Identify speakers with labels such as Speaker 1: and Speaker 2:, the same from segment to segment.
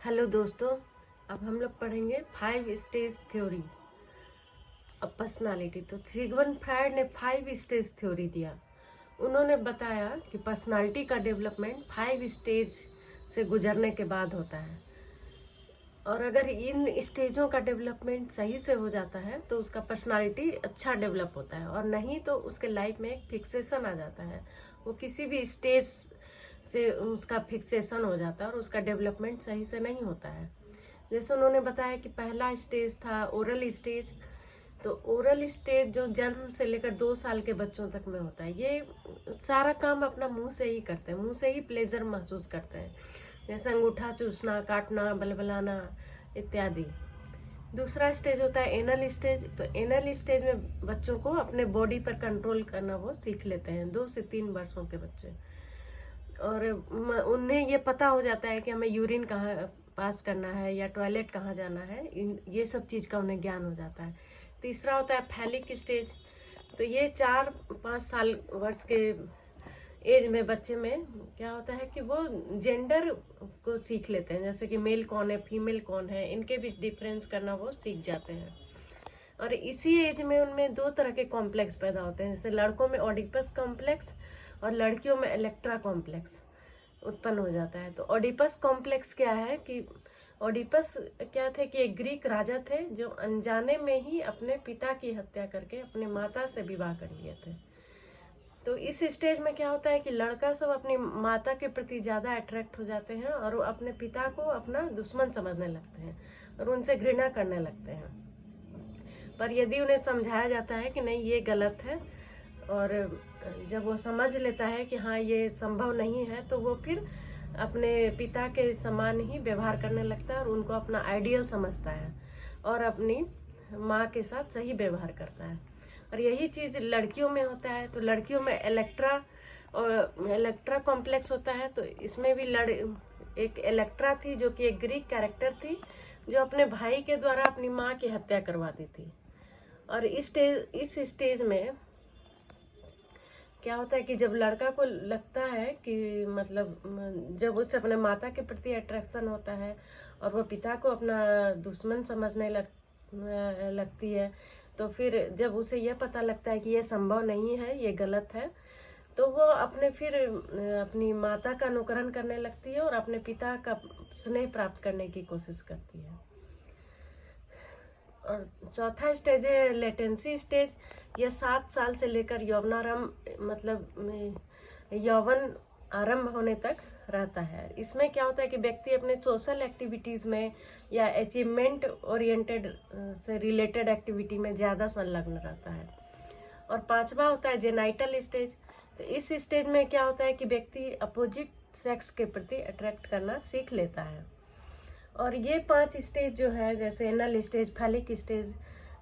Speaker 1: Hello दोस्तों, अब हम लोग पढ़ेंगे 5 स्टेज थ्योरी ऑफ पर्सनालिटी। तो सिगमंड फ्रायड ने 5 स्टेज थ्योरी दिया। उन्होंने बताया कि पर्सनालिटी का डेवलपमेंट 5 स्टेज से गुजरने के बाद होता है, और अगर इन स्टेजों का डेवलपमेंट सही से हो जाता है तो उसका पर्सनालिटी अच्छा डेवलप होता है, और नहीं तो उसके लाइफ में एक फिक्सेशन आ जाता है। वो किसी भी स्टेज से उसका फिक्सेशन हो जाता है और उसका डेवलपमेंट सही से नहीं होता है। जैसे उन्होंने बताया कि पहला स्टेज था ओरल स्टेज। तो ओरल स्टेज जो जन्म से लेकर 2 साल के बच्चों तक में होता है, ये सारा काम अपना मुंह से ही करते हैं, मुंह से ही प्लेजर महसूस करते हैं, जैसे अंगूठा चूसना, काटना, बलबलाना इत्यादि। दूसरा स्टेज होता है एनल स्टेज। तो एनल स्टेज में बच्चों को अपने बॉडी पर कंट्रोल करना वो सीख लेते हैं, 2 से 3 वर्षों के बच्चे। और उन्हें ये पता हो जाता है कि हमें यूरिन कहाँ पास करना है या टॉयलेट कहाँ जाना है, ये सब चीज़ का उन्हें ज्ञान हो जाता है। तीसरा होता है फैलिक स्टेज। तो ये 4-5 साल वर्ष के एज में बच्चे में क्या होता है कि वो जेंडर को सीख लेते हैं, जैसे कि मेल कौन है, फीमेल कौन है, इनके बीच डिफरेंस करना वो सीख जाते हैं। और इसी एज में उनमें 2 तरह के कॉम्प्लेक्स पैदा होते हैं, जैसे लड़कों में ऑडिपस कॉम्प्लेक्स और लड़कियों में इलेक्ट्रा कॉम्प्लेक्स उत्पन्न हो जाता है। तो ऑडिपस कॉम्प्लेक्स क्या है कि ऑडिपस क्या थे कि एक ग्रीक राजा थे जो अनजाने में ही अपने पिता की हत्या करके अपने माता से विवाह कर लिए थे। तो इस स्टेज में क्या होता है कि लड़का सब अपनी माता के प्रति ज़्यादा अट्रैक्ट हो जाते हैं और वो अपने पिता को अपना दुश्मन समझने लगते हैं और उनसे घृणा करने लगते हैं। पर यदि उन्हें समझाया जाता है कि नहीं ये गलत है, और जब वो समझ लेता है कि हाँ ये संभव नहीं है, तो वो फिर अपने पिता के समान ही व्यवहार करने लगता है और उनको अपना आइडियल समझता है और अपनी माँ के साथ सही व्यवहार करता है। और यही चीज़ लड़कियों में होता है। तो लड़कियों में इलेक्ट्रा कॉम्प्लेक्स होता है। तो इसमें भी एक इलेक्ट्रा थी जो कि एक ग्रीक कैरेक्टर थी जो अपने भाई के द्वारा अपनी माँ की हत्या करवाती थी। और इस स्टेज में क्या होता है कि जब लड़का को लगता है कि मतलब जब उससे अपने माता के प्रति अट्रैक्शन होता है और वह पिता को अपना दुश्मन समझने लगती है, तो फिर जब उसे यह पता लगता है कि यह संभव नहीं है, ये गलत है, तो वो अपनी माता का अनुकरण करने लगती है और अपने पिता का स्नेह प्राप्त करने की कोशिश करती है। और चौथा स्टेज है लेटेंसी स्टेज। यह 7 साल से लेकर यौवन आरंभ होने तक रहता है। इसमें क्या होता है कि व्यक्ति अपने सोशल एक्टिविटीज़ में या अचीवमेंट ओरिएंटेड से रिलेटेड एक्टिविटी में ज़्यादा संलग्न रहता है। और पांचवा होता है जेनाइटल स्टेज। तो इस स्टेज में क्या होता है कि व्यक्ति अपोजिट सेक्स के प्रति अट्रैक्ट करना सीख लेता है। और ये 5 स्टेज जो है, जैसे anal stage, phallic stage,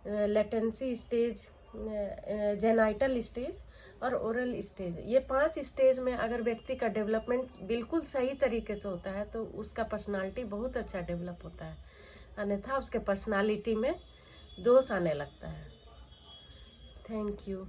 Speaker 1: latency stage, genital stage और ओरल स्टेज, ये 5 स्टेज में अगर व्यक्ति का डेवलपमेंट बिल्कुल सही तरीके से होता है तो उसका पर्सनालिटी बहुत अच्छा डेवलप होता है, अन्यथा उसके पर्सनालिटी में दोष आने लगता है। Thank you.